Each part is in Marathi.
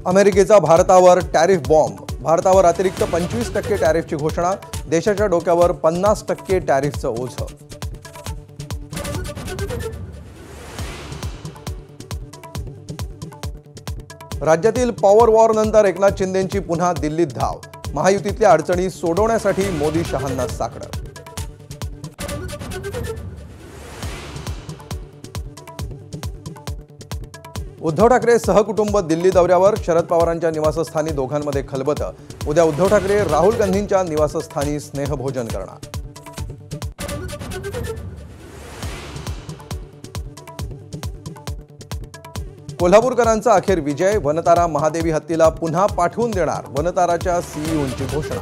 अमेरिकेचा भारतावर टॅरिफ बॉम्ब. भारतावर अतिरिक्त 25% टॅरिफची घोषणा. देशाच्या डोक्यावर 50% टॅरिफचं ओझं. राज्यातील पॉवर वॉर नंतर एकनाथ शिंदेंची पुन्हा दिल्लीत धाव. महायुतीतल्या अडचणी सोडवण्यासाठी मोदी शहांना साकडं. उद्धव ठाकरे सहकुटुंब दिल्ली दौऱ्यावर. शरद पवारांच्या निवासस्थानी दोघांमध्ये खलबतं. उद्या उद्धव ठाकरे राहुल गांधींच्या निवासस्थानी स्नेहभोजन करणार. कोल्हापूरकरांचा अखेर विजय. वनतारा महादेवी हत्तीला पुन्हा पाठवून देणार. वनताराच्या सीईओंची घोषणा.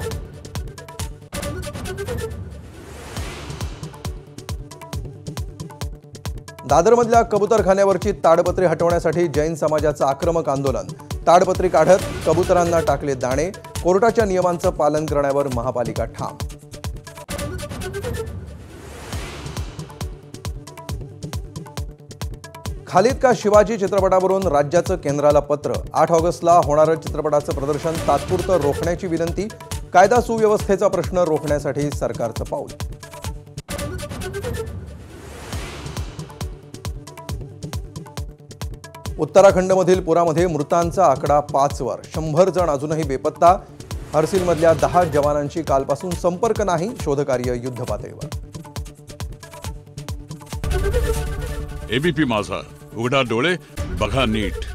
दादरमधल्या कबुतरखान्यावरची ताडपत्री हटवण्यासाठी जैन समाजाचं आक्रमक आंदोलन. ताडपत्री काढत कबुतरांना टाकले दाणे. कोर्टाच्या नियमांचं पालन करण्यावर महापालिका ठाम. खालीद का शिवाजी चित्रपटावरून राज्याचं केंद्राला पत्र. 8 ऑगस्टला होणारं चित्रपटाचं प्रदर्शन तात्पुरतं रोखण्याची विनंती. कायदा सुव्यवस्थेचा प्रश्न रोखण्यासाठी सरकारचं पाऊल. उत्तराखंडमधील पुरामध्ये मृतांचा आकडा 5 वर. 100 जण अजूनही बेपत्ता. हर्सिलमधल्या 10 जवानांशी कालपासून संपर्क नाही. शोधकार्य युद्धपातळीवर. एबीपी माझा, उघडा डोळे बघा नीट.